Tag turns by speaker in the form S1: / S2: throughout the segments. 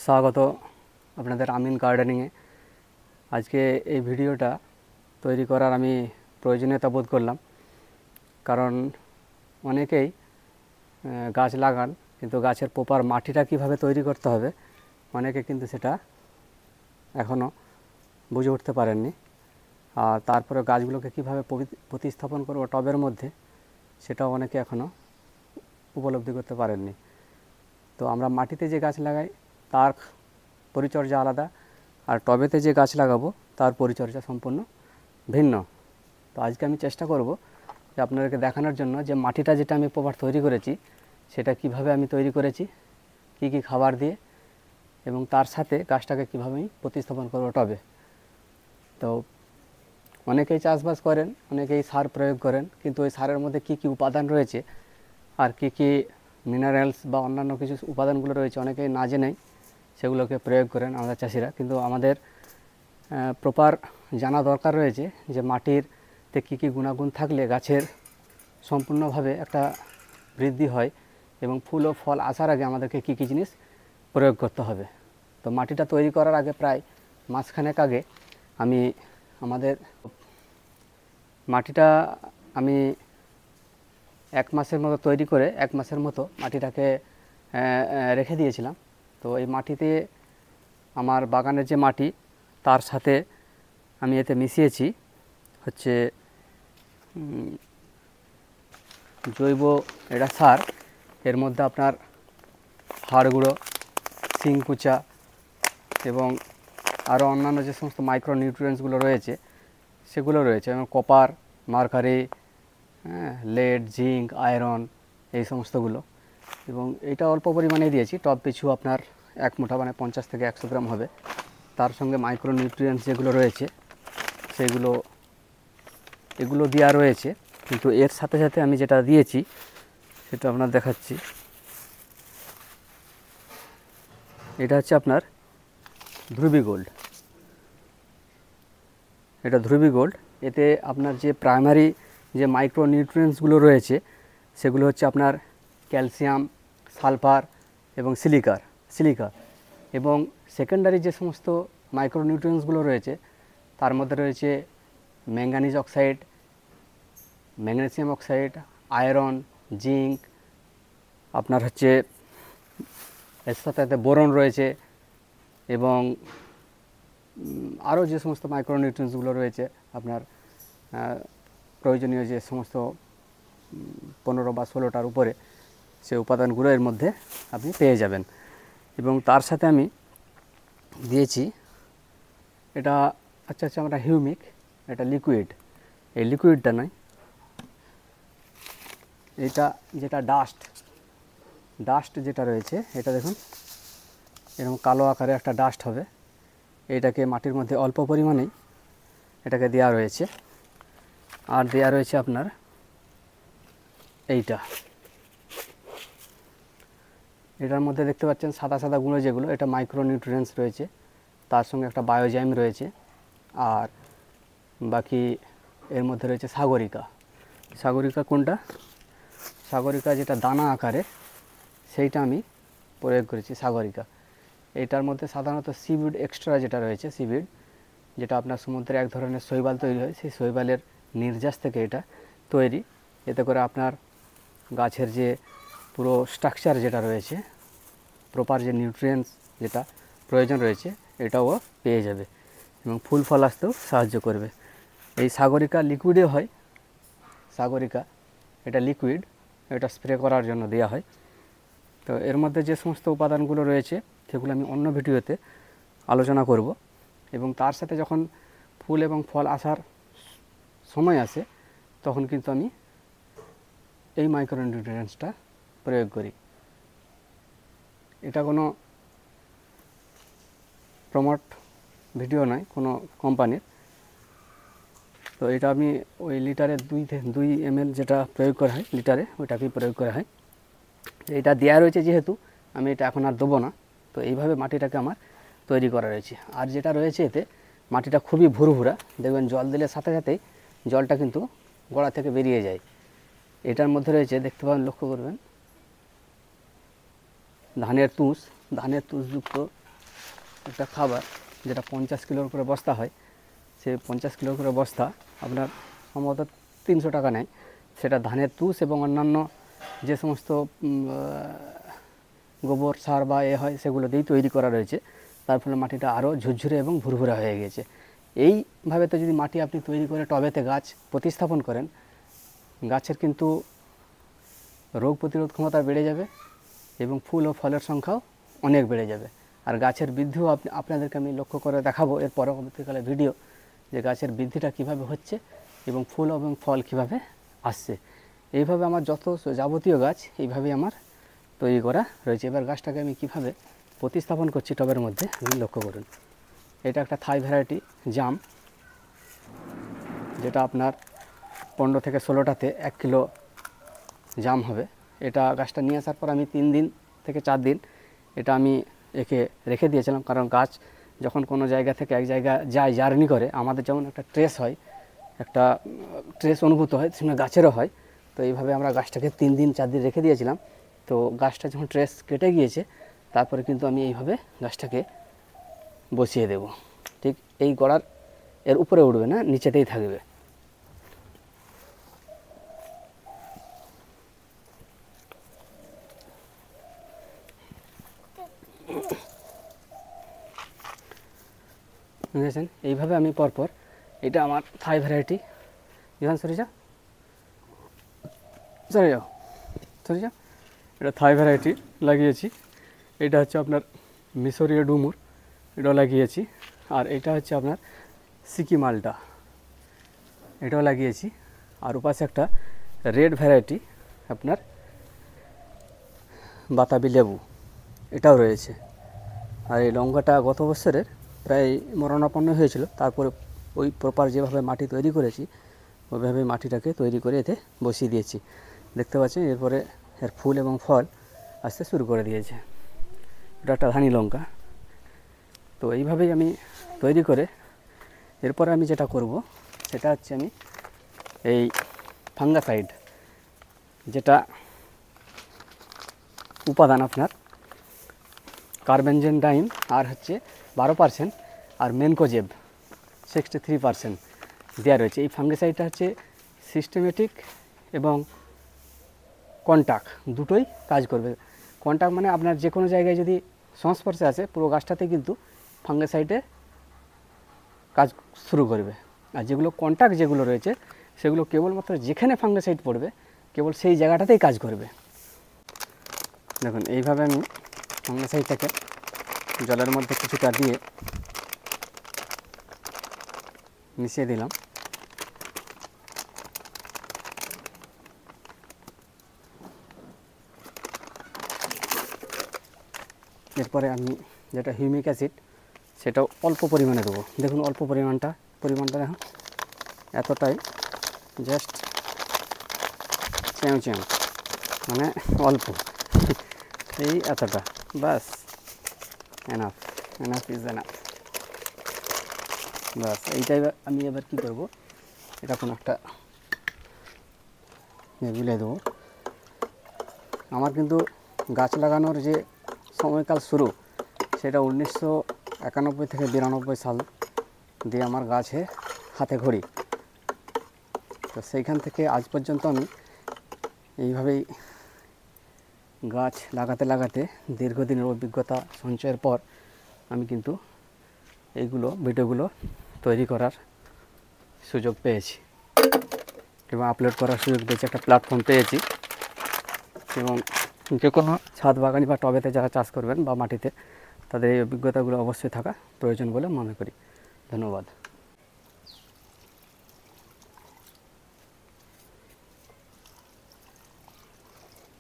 S1: স্বাগত আপনাদের আমিন গার্ডেনিংয়ে। আজকে এই ভিডিওটা তৈরি করার আমি প্রয়োজনীয়তা বোধ করলাম, কারণ অনেকেই গাছ লাগান কিন্তু গাছের প্রপার মাটিটা কিভাবে তৈরি করতে হবে অনেকে কিন্তু সেটা এখনও বুঝে উঠতে পারেননি। আর তারপরে গাছগুলোকে কিভাবে প্রতিস্থাপন করব টবের মধ্যে সেটাও অনেকে এখনও উপলব্ধি করতে পারেননি। তো আমরা মাটিতে যে গাছ লাগাই তার পরিচর্যা আলাদা, আর টবেতে যে গাছ লাগাবো তার পরিচর্যা সম্পূর্ণ ভিন্ন। তো আজকে আমি চেষ্টা করব যে আপনাদেরকে দেখানোর জন্য যে মাটিটা যেটা আমি প্রপার তৈরি করেছি সেটা কিভাবে আমি তৈরি করেছি, কি কি খাবার দিয়ে, এবং তার সাথে গাছটাকে কীভাবে আমি প্রতিস্থাপন করবো টবে। তো অনেকেই চাষবাস করেন, অনেকেই সার প্রয়োগ করেন, কিন্তু ওই সারের মধ্যে কি কি উপাদান রয়েছে আর কি কি মিনারেলস বা অন্যান্য কিছু উপাদানগুলো রয়েছে অনেকেই না জেনেই সেগুলোকে প্রয়োগ করেন আমাদের চাষিরা। কিন্তু আমাদের প্রপার জানা দরকার রয়েছে যে মাটিরতে কী কী গুণাগুণ থাকলে গাছের সম্পূর্ণভাবে একটা বৃদ্ধি হয় এবং ফুল ও ফল আসার আগে আমাদেরকে কী কী জিনিস প্রয়োগ করতে হবে। তো মাটিটা তৈরি করার আগে প্রায় মাসখানেক আগে আমি মাটিটা আমি 1 মাসের মতো তৈরি করে 1 মাসের মতো মাটিটাকে রেখে দিয়েছিলাম। তো এই মাটিতে আমার বাগানের যে মাটি তার সাথে আমি এতে মিশিয়েছি হচ্ছে জৈব এটা সার। এর মধ্যে আপনার হাড় গুঁড়ো, শিংকুচা এবং আরও অন্যান্য যে সমস্ত মাইক্রো নিউট্রিয়েন্টসগুলো রয়েছে সেগুলো রয়েছে, এবং copper, mercury, lead, zinc, iron, এই সমস্তগুলো। এবং এটা অল্প পরিমাণে দিয়েছি, টব পিছু আপনার 1 মুঠা মানে 50 থেকে 100 গ্রাম হবে। তার সঙ্গে মাইক্রো নিউট্রিয়েন্টস যেগুলো রয়েছে এগুলো দেওয়া রয়েছে। কিন্তু এর সাথে সাথে আমি যেটা দিয়েছি সেটা আপনার দেখাচ্ছি। এটা হচ্ছে আপনার ধ্রুবী গোল্ড। এটা ধ্রুবী গোল্ড। এতে আপনার যে প্রাইমারি যে মাইক্রো নিউট্রিয়েন্টসগুলো রয়েছে সেগুলো হচ্ছে আপনার ক্যালসিয়াম, সালফার এবং সিলিকা, এবং সেকেন্ডারি যে সমস্ত মাইক্রো নিউট্রিয়েন্টসগুলো রয়েছে তার মধ্যে রয়েছে manganese oxide, magnesium oxide, iron, zinc, আপনার হচ্ছে এর সাথে বোরন রয়েছে, এবং আরও যে সমস্ত মাইক্রো নিউট্রিয়েন্টসগুলো রয়েছে আপনার প্রয়োজনীয় যে সমস্ত 15 বা 16টার উপরে সে উপাদানগুলো এর মধ্যে আপনি পেয়ে যাবেন। এবং তার সাথে আমি দিয়েছি এটা আমরা হিউমিক, এটা লিকুইড। এই লিকুইডটা নয়, এটা যেটা ডাস্ট যেটা রয়েছে এটা দেখুন এরকম কালো আকারে একটা ডাস্ট হবে। এটাকে মাটির মধ্যে অল্প পরিমাণেই এটাকে দেওয়া রয়েছে। আর দেওয়া রয়েছে আপনার এটার মধ্যে দেখতে পাচ্ছেন সাদা সাদা গুঁড়ো যেগুলো, এটা মাইক্রো নিউট্রিয়েন্টস রয়েছে, তার সঙ্গে একটা বায়োজাইম রয়েছে। আর বাকি এর মধ্যে রয়েছে সাগরিকা কোনটা? সাগরিকা যেটা দানা আকারে সেইটা আমি প্রয়োগ করেছি সাগরিকা। এইটার মধ্যে সাধারণত সিভিড এক্সট্রা যেটা রয়েছে, সিভিড যেটা আপনার সমুদ্রে এক ধরনের শৈবাল তৈরি হয়, সেই শৈবালের নির্যাস থেকে এটা তৈরি। এতে করে আপনার গাছের যে পুরো স্ট্রাকচার যেটা রয়েছে, প্রপার যে নিউট্রিয়েন্টস যেটা প্রয়োজন রয়েছে এটাও পেয়ে যাবে এবং ফুল ফল আসতেও সাহায্য করবে। এই সাগরিকা লিকুইডে হয়, সাগরিকা এটা লিকুইড, এটা স্প্রে করার জন্য দেওয়া হয়। তো এর মধ্যে যে সমস্ত উপাদানগুলো রয়েছে সেগুলো আমি অন্য ভিডিওতে আলোচনা করব। এবং তার সাথে যখন ফুল এবং ফল আসার সময় আসে তখন কিন্তু আমি এই মাইক্রো নিউট্রিয়েন্টসটা প্রয়োগ করি। এটা কোনো প্রমোট ভিডিও নয় কোনো কোম্পানির। তো এটা আমি ওই লিটারে 2 ml যেটা প্রয়োগ করা হয় লিটারে, ওইটাকেই প্রয়োগ করা হয়। এটা দেওয়া রয়েছে যেহেতু আমি এটা এখন আর দেবো না। তো এইভাবে মাটিটাকে আমার তৈরি করা রয়েছে। আর যেটা রয়েছে এতে মাটিটা খুবই ভুরভুরা, দেখবেন জল দিলে সাথে সাথেই জলটা কিন্তু গোড়া থেকে বেরিয়ে যায়। এটার মধ্যে রয়েছে দেখতে পাবেন, লক্ষ্য করবেন ধানের তুষ যুক্ত একটা খাবার যেটা 50 কিলোর করে বস্তা হয়, সে 50 কিলোর করে বস্তা আপনার সম্ভবত 300 টাকা নেয়। সেটা ধানের তুষ এবং অন্যান্য যে সমস্ত গোবর সার বা হয় সেগুলো দিয়েই তৈরি করা রয়েছে। তার ফলে মাটিটা আরও ঝুরঝুরে এবং ভুরভুরা হয়ে গেছে। এইভাবে তো যদি মাটি আপনি তৈরি করে টবেতে গাছ প্রতিস্থাপন করেন, গাছের কিন্তু রোগ প্রতিরোধ ক্ষমতা বেড়ে যাবে এবং ফুল ও ফলের সংখ্যাও অনেক বেড়ে যাবে। আর গাছের বৃদ্ধিও আপনাদেরকে আমি লক্ষ্য করে দেখাবো এর পরবর্তীকালে ভিডিও, যে গাছের বৃদ্ধিটা কিভাবে হচ্ছে এবং ফুল এবং ফল কিভাবে আসছে। এইভাবে আমার যত যাবতীয় গাছ এইভাবেই আমার তৈরি করা রয়েছে। এবার গাছটাকে আমি কিভাবে প্রতিস্থাপন করছি টবের মধ্যে আপনি লক্ষ্য করুন। এটা একটা থাই ভ্যারাইটি জাম, যেটা আপনার 15 থেকে 16টাতে 1 কিলো জাম হবে। এটা গাছটা নিয়ে আসার পর আমি 3 দিন থেকে 4 দিন এটা আমি একে রেখে দিয়েছিলাম, কারণ গাছ যখন কোনো জায়গা থেকে এক জায়গা যায়, জার্নি করে, আমাদের যেমন একটা ট্রেস হয়, একটা ট্রেস অনুভূত হয়, সেখানে গাছেরও হয়। তো এইভাবে আমরা গাছটাকে 3 দিন 4 দিন রেখে দিয়েছিলাম। তো গাছটা যখন ট্রেস কেটে গিয়েছে, তারপরে কিন্তু আমি এইভাবে গাছটাকে বসিয়ে দেব। ঠিক এই গোড়ার এর উপরে উঠবে না, নিচেতেই থাকবে। বুঝেছেন? এইভাবে আমি পরপর, এটা আমার থাই ভ্যারাইটি, ইভান সরে যাও, সরে যাও, সরে যাও, এটা থাই ভ্যারাইটি লাগিয়েছি। এটা হচ্ছে আপনার মিশরীয় ডুমুর, এটাও লাগিয়েছি। আর এটা হচ্ছে আপনার সিকি মালটা, এটাও লাগিয়েছি। আর ওপাশে একটা রেড ভ্যারাইটি আপনার বাতাবি লেবু, এটাও রয়েছে। আর এই লঙ্কাটা গত বছরের প্রায় মরণাপন্ন হয়েছিল, তারপরে ওই প্রপার যেভাবে মাটি তৈরি করেছি ওইভাবে মাটিটাকে তৈরি করে এতে বসিয়ে দিয়েছি। দেখতে পাচ্ছেন এরপরে এর ফুল এবং ফল আসতে শুরু করে দিয়েছে। এটা একটা ধানি লঙ্কা। তো এইভাবেই আমি তৈরি করে এরপরে আমি যেটা করব সেটা হচ্ছে আমি এই ফাঙ্গাসাইড, যেটা উপাদান আপনার কার্বেনজেন ডাইম আর হচ্ছে 12% আর মেনকোজেব 63% দেওয়া রয়েছে। এই ফাঙ্গিসাইডটা হচ্ছে সিস্টেমেটিক এবং কন্টাক্ট দুটোই কাজ করবে। কন্টাক্ট মানে আপনার যে কোনো জায়গায় যদি সংস্পর্শে আসে, পুরো গাছটাতে কিন্তু ফাঙ্গিসাইডে কাজ শুরু করবে। আর যেগুলো কন্টাক্ট যেগুলো রয়েছে সেগুলো কেবলমাত্র যেখানে ফাঙ্গিসাইড পড়বে কেবল সেই জায়গাটাতেই কাজ করবে। দেখুন এইভাবে আমি ফাঙ্গিসাইডটাকে জলের মধ্যে কিছুটা দিয়ে মিশিয়ে দিলাম। এরপরে আমি যেটা হিউমিক অ্যাসিড সেটাও অল্প পরিমাণে দেবো। দেখুন অল্প পরিমাণটা দেখুন এতটাই, জাস্ট চ্যাঁ মানে অল্প, এই এতটা বাস, এনাফ ইজ এনাফ। বাস এইটাই আমি এবার কী করবো, এটা কোনো একটা মিলিয়ে দেবো। আমার কিন্তু গাছ লাগানোর যে সময়কাল শুরু সেটা 1991 থেকে 92 সাল দিয়ে আমার গাছে হাতে ঘড়ি। তো সেইখান থেকে আজ পর্যন্ত আমি এইভাবেই গাছ লাগাতে দীর্ঘদিনের অভিজ্ঞতা সঞ্চয়ের পর আমি কিন্তু এইগুলো ভিডিওগুলো তৈরি করার সুযোগ পেয়েছি এবং আপলোড করার সুযোগ পেয়েছি, একটা প্ল্যাটফর্ম পেয়েছি। এবং যে কোনো ছাদ বাগানি বা টবেতে যারা চাষ করবেন বা মাটিতে, তাদের এই অভিজ্ঞতাগুলো অবশ্যই থাকা প্রয়োজন বলে মনে করি। ধন্যবাদ।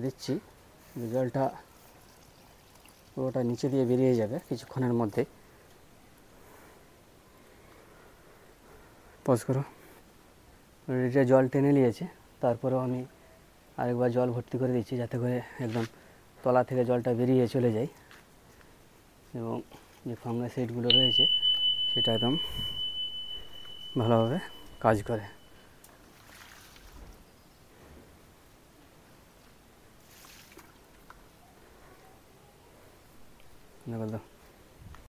S1: দিচ্ছি, জলটা পুরোটা নিচে দিয়ে বেরিয়ে যাবে কিছুক্ষণের মধ্যে। পজ করো। এটা জল টেনে নিয়েছে, তারপরেও আমি আরেকবার জল ভর্তি করে দিচ্ছি যাতে করে একদম তলা থেকে জলটা বেরিয়ে চলে যায় এবং যে ফাঙ্গিসাইডগুলো রয়েছে সেটা একদম ভালোভাবে কাজ করে। ধন্যবাদ।